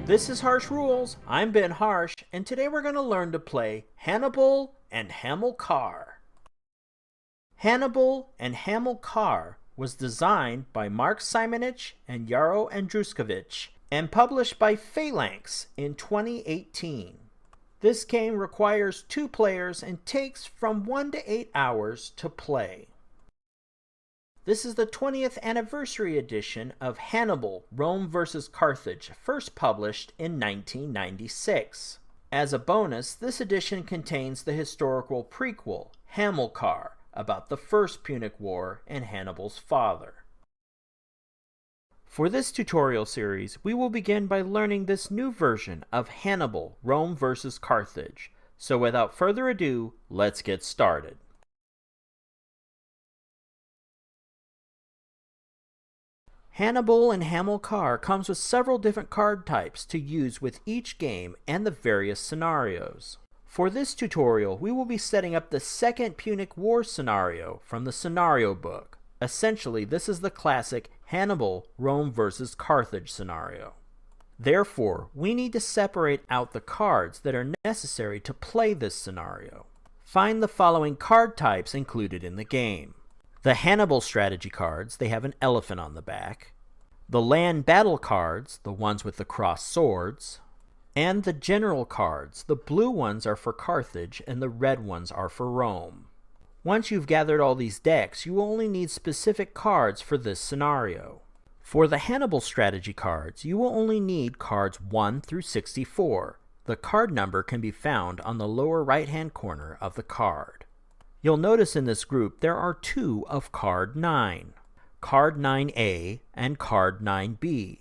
This is Harsh Rules. I'm Ben Harsh, and today we're going to learn to play Hannibal and Hamilcar. Hannibal and Hamilcar was designed by Mark Simonich and Yaro Andruskevich and published by Phalanx in 2018. This game requires 2 players and takes from 1 to 8 hours to play. This is the 20th anniversary edition of Hannibal, Rome vs. Carthage, first published in 1996. As a bonus, this edition contains the historical prequel, Hamilcar, about the First Punic War and Hannibal's father. For this tutorial series, we will begin by learning this new version of Hannibal, Rome vs. Carthage. So without further ado, let's get started. Hannibal and Hamilcar comes with several different card types to use with each game and the various scenarios. For this tutorial, we will be setting up the Second Punic War scenario from the scenario book. Essentially, this is the classic Hannibal, Rome vs. Carthage scenario. Therefore, we need to separate out the cards that are necessary to play this scenario. Find the following card types included in the game. The Hannibal strategy cards, they have an elephant on the back. The land battle cards, the ones with the crossed swords. And the general cards, the blue ones are for Carthage and the red ones are for Rome. Once you've gathered all these decks, you will only need specific cards for this scenario. For the Hannibal strategy cards, you will only need cards 1 through 64. The card number can be found on the lower right-hand corner of the card. You'll notice in this group there are 2 of card 9, card 9A and card 9B.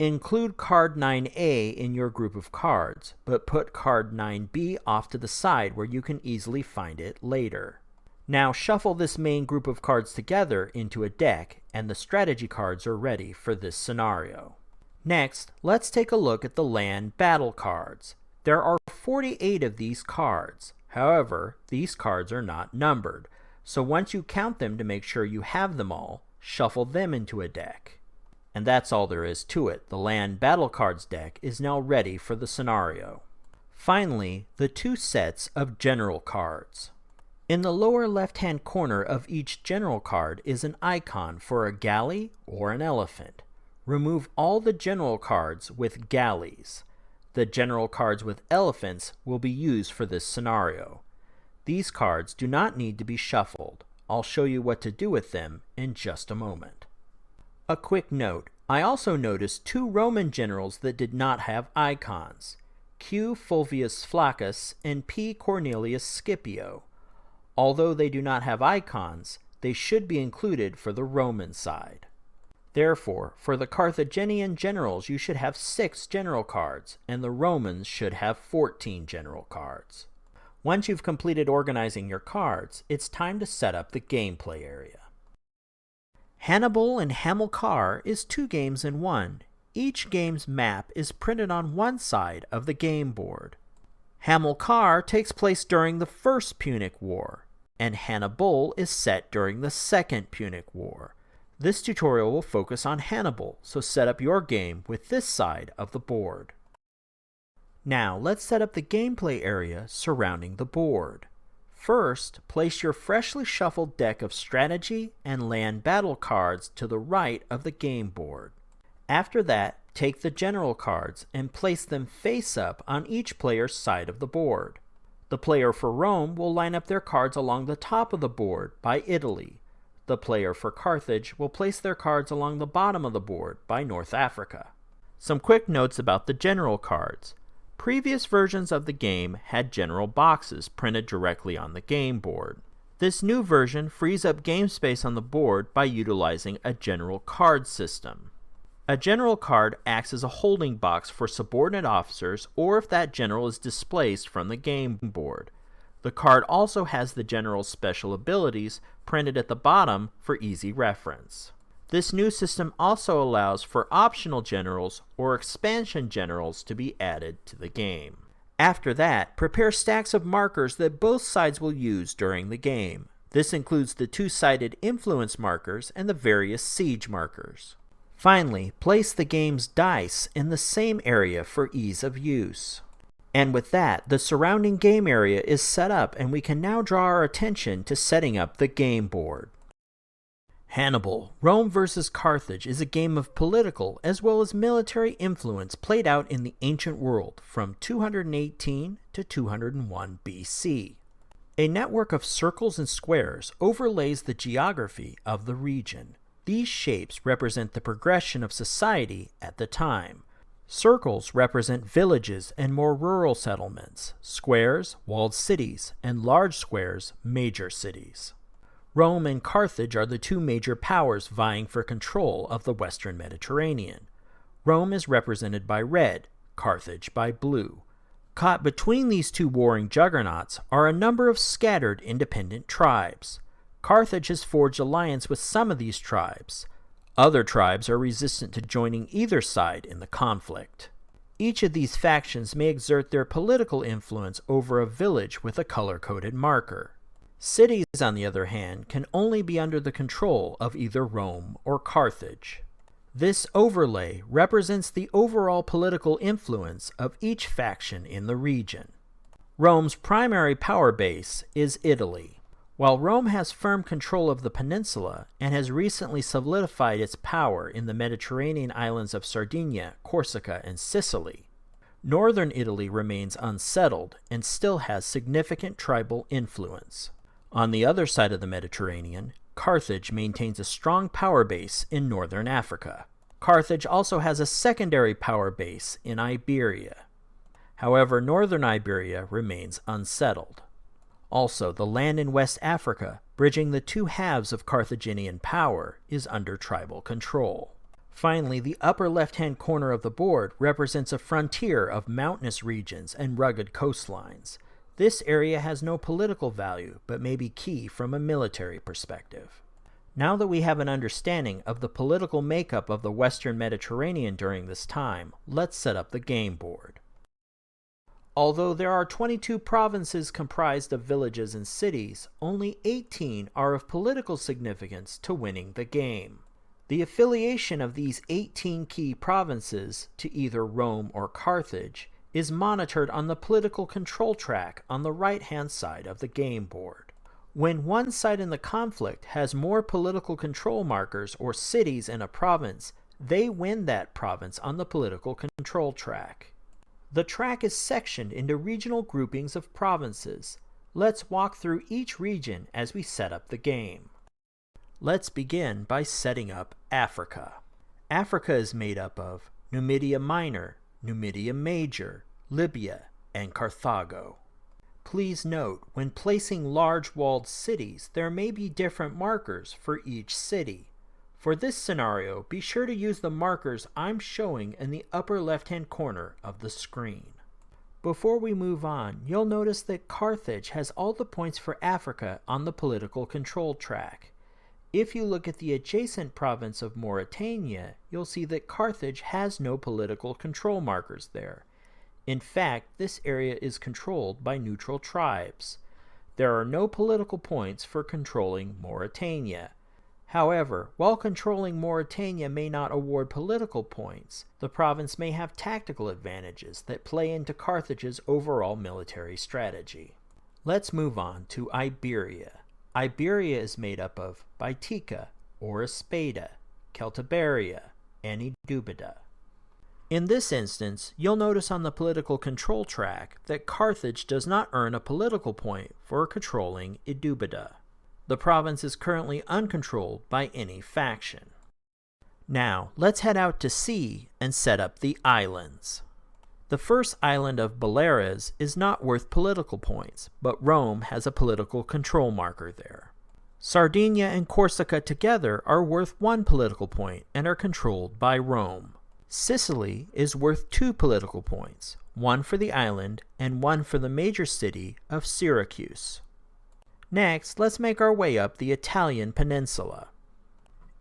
Include card 9A in your group of cards, but put card 9B off to the side where you can easily find it later. Now shuffle this main group of cards together into a deck, and the strategy cards are ready for this scenario. Next, let's take a look at the land battle cards. There are 48 of these cards. However, these cards are not numbered, so once you count them to make sure you have them all, shuffle them into a deck. And that's all there is to it. The land battle cards deck is now ready for the scenario. Finally, the 2 sets of general cards. In the lower left-hand corner of each general card is an icon for a galley or an elephant. Remove all the general cards with galleys. The general cards with elephants will be used for this scenario. These cards do not need to be shuffled. I'll show you what to do with them in just a moment. A quick note, I also noticed 2 Roman generals that did not have icons, Q. Fulvius Flaccus and P. Cornelius Scipio. Although they do not have icons, they should be included for the Roman side. Therefore, for the Carthaginian generals you should have 6 general cards, and the Romans should have 14 general cards. Once you've completed organizing your cards, it's time to set up the gameplay area. Hannibal and Hamilcar is 2 games in 1. Each game's map is printed on one side of the game board. Hamilcar takes place during the First Punic War, and Hannibal is set during the Second Punic War. This tutorial will focus on Hannibal, so set up your game with this side of the board. Now let's set up the gameplay area surrounding the board. First, place your freshly shuffled deck of strategy and land battle cards to the right of the game board. After that, take the general cards and place them face up on each player's side of the board. The player for Rome will line up their cards along the top of the board by Italy. The player for Carthage will place their cards along the bottom of the board by North Africa. Some quick notes about the general cards. Previous versions of the game had general boxes printed directly on the game board. This new version frees up game space on the board by utilizing a general card system. A general card acts as a holding box for subordinate officers or if that general is displaced from the game board. The card also has the general's special abilities printed at the bottom for easy reference. This new system also allows for optional generals or expansion generals to be added to the game. After that, prepare stacks of markers that both sides will use during the game. This includes the 2-sided influence markers and the various siege markers. Finally, place the game's dice in the same area for ease of use. And with that, the surrounding game area is set up and we can now draw our attention to setting up the game board. Hannibal, Rome vs. Carthage is a game of political as well as military influence played out in the ancient world from 218 to 201 BC. A network of circles and squares overlays the geography of the region. These shapes represent the progression of society at the time. Circles represent villages and more rural settlements, squares, walled cities, and large squares, major cities. Rome and Carthage are the two major powers vying for control of the Western Mediterranean. Rome is represented by red, Carthage by blue. Caught between these two warring juggernauts are a number of scattered independent tribes. Carthage has forged alliance with some of these tribes. Other tribes are resistant to joining either side in the conflict. Each of these factions may exert their political influence over a village with a color-coded marker. Cities, on the other hand, can only be under the control of either Rome or Carthage. This overlay represents the overall political influence of each faction in the region. Rome's primary power base is Italy. While Rome has firm control of the peninsula and has recently solidified its power in the Mediterranean islands of Sardinia, Corsica, and Sicily, northern Italy remains unsettled and still has significant tribal influence. On the other side of the Mediterranean, Carthage maintains a strong power base in northern Africa. Carthage also has a secondary power base in Iberia. However, northern Iberia remains unsettled. Also, the land in West Africa, bridging the two halves of Carthaginian power, is under tribal control. Finally, the upper left-hand corner of the board represents a frontier of mountainous regions and rugged coastlines. This area has no political value, but may be key from a military perspective. Now that we have an understanding of the political makeup of the Western Mediterranean during this time, let's set up the game board. Although there are 22 provinces comprised of villages and cities, only 18 are of political significance to winning the game. The affiliation of these 18 key provinces to either Rome or Carthage is monitored on the political control track on the right-hand side of the game board. When one side in the conflict has more political control markers or cities in a province, they win that province on the political control track. The track is sectioned into regional groupings of provinces. Let's walk through each region as we set up the game. Let's begin by setting up Africa. Africa is made up of Numidia Minor, Numidia Major, Libya, and Carthago. Please note, when placing large walled cities, there may be different markers for each city. For this scenario, be sure to use the markers I'm showing in the upper left-hand corner of the screen. Before we move on, you'll notice that Carthage has all the points for Africa on the political control track. If you look at the adjacent province of Mauritania, you'll see that Carthage has no political control markers there. In fact, this area is controlled by neutral tribes. There are no political points for controlling Mauritania. However, while controlling Mauritania may not award political points, the province may have tactical advantages that play into Carthage's overall military strategy. Let's move on to Iberia. Iberia is made up of Baetica, Orispeida, Celtiberia, and Edubida. In this instance, you'll notice on the political control track that Carthage does not earn a political point for controlling Edubida. The province is currently uncontrolled by any faction. Now, let's head out to sea and set up the islands. The first island of Baleares is not worth political points, but Rome has a political control marker there. Sardinia and Corsica together are worth 1 political point and are controlled by Rome. Sicily is worth 2 political points, 1 for the island and 1 for the major city of Syracuse. Next, let's make our way up the Italian peninsula.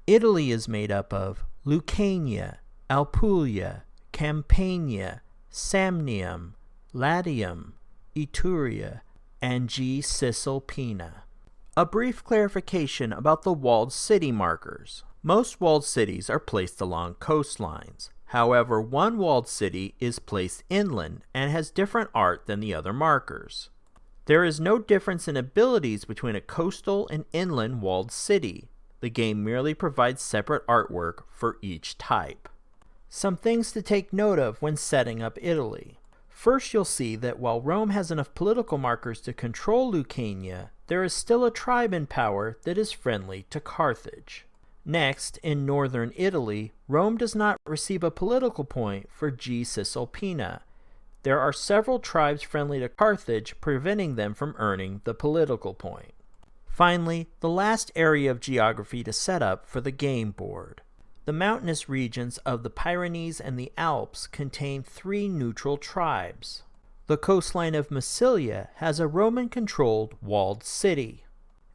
Italy is made up of Lucania, Apulia, Campania, Samnium, Latium, Etruria, and Cisalpina. A brief clarification about the walled city markers. Most walled cities are placed along coastlines. However, one walled city is placed inland and has different art than the other markers. There is no difference in abilities between a coastal and inland walled city. The game merely provides separate artwork for each type. Some things to take note of when setting up Italy. First, you'll see that while Rome has enough political markers to control Lucania, there is still a tribe in power that is friendly to Carthage. Next, in northern Italy, Rome does not receive a political point for G. Cisalpina. There are several tribes friendly to Carthage, preventing them from earning the political point. Finally, the last area of geography to set up for the game board. The mountainous regions of the Pyrenees and the Alps contain 3 neutral tribes. The coastline of Massilia has a Roman-controlled walled city,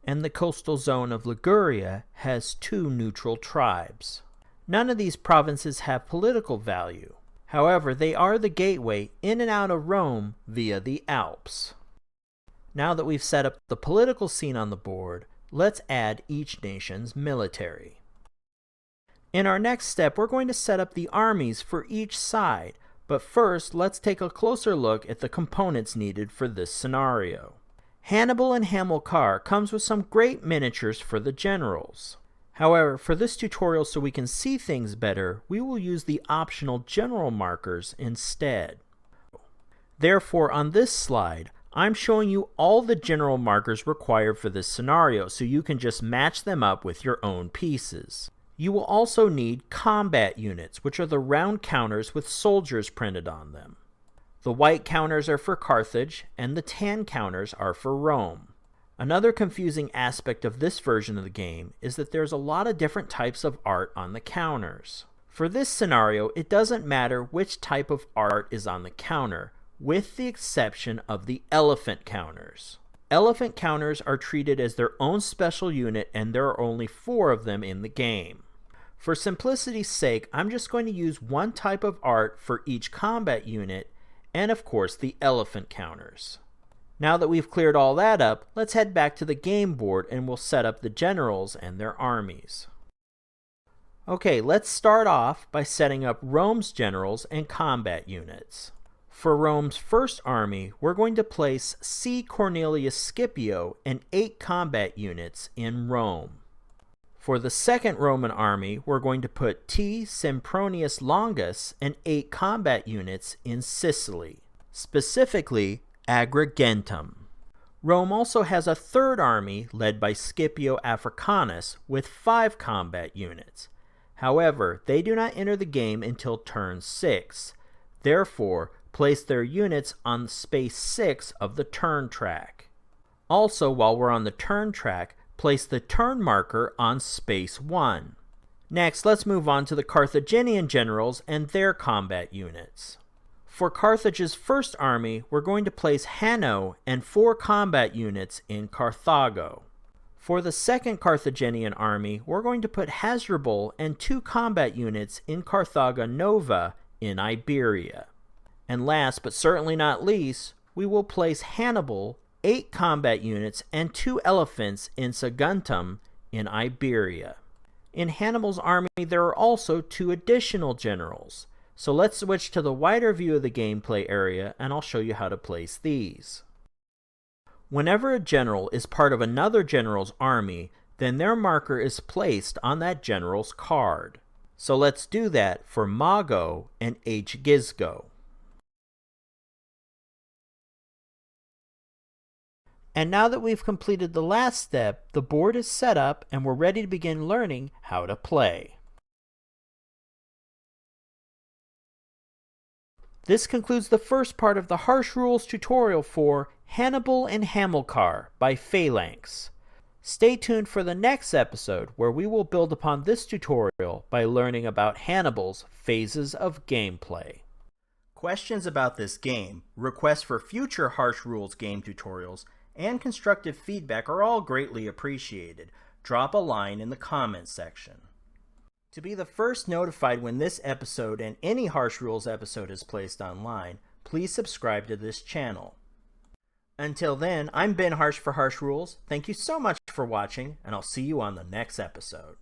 and the coastal zone of Liguria has 2 neutral tribes. None of these provinces have political value. However, they are the gateway in and out of Rome via the Alps. Now that we've set up the political scene on the board, let's add each nation's military. In our next step, we're going to set up the armies for each side, but first let's take a closer look at the components needed for this scenario. Hannibal and Hamilcar comes with some great miniatures for the generals. However, for this tutorial so we can see things better, we will use the optional general markers instead. Therefore, on this slide, I'm showing you all the general markers required for this scenario so you can just match them up with your own pieces. You will also need combat units, which are the round counters with soldiers printed on them. The white counters are for Carthage, and the tan counters are for Rome. Another confusing aspect of this version of the game is that there's a lot of different types of art on the counters. For this scenario, it doesn't matter which type of art is on the counter, with the exception of the elephant counters. Elephant counters are treated as their own special unit, and there are only 4 of them in the game. For simplicity's sake, I'm just going to use one type of art for each combat unit, and of course the elephant counters. Now that we've cleared all that up, let's head back to the game board and we'll set up the generals and their armies. Okay, let's start off by setting up Rome's generals and combat units. For Rome's first army, we're going to place C. Cornelius Scipio and 8 combat units in Rome. For the second Roman army, we're going to put T. Sempronius Longus and 8 combat units in Sicily, specifically Agrigentum. Rome also has a third army led by Scipio Africanus with 5 combat units. However, they do not enter the game until turn 6. Therefore, place their units on space 6 of the turn track. Also, while we're on the turn track, place the turn marker on space 1. Next, let's move on to the Carthaginian generals and their combat units. For Carthage's first army, we're going to place Hanno and 4 combat units in Carthago. For the second Carthaginian army, we're going to put Hasdrubal and 2 combat units in Carthago Nova in Iberia. And last but certainly not least, we will place Hannibal, 8 combat units, and 2 elephants in Saguntum in Iberia. In Hannibal's army, there are also 2 additional generals. So let's switch to the wider view of the gameplay area and I'll show you how to place these. Whenever a general is part of another general's army, then their marker is placed on that general's card. So let's do that for Mago and H. Gisgo. And now that we've completed the last step, the board is set up and we're ready to begin learning how to play. This concludes the first part of the Harsh Rules tutorial for Hannibal and Hamilcar by Phalanx. Stay tuned for the next episode where we will build upon this tutorial by learning about Hannibal's phases of gameplay. Questions about this game, requests for future Harsh Rules game tutorials, and constructive feedback are all greatly appreciated. Drop a line in the comments section. To be the first notified when this episode and any Harsh Rules episode is placed online, please subscribe to this channel. Until then, I'm Ben Harsh for Harsh Rules. Thank you so much for watching, and I'll see you on the next episode.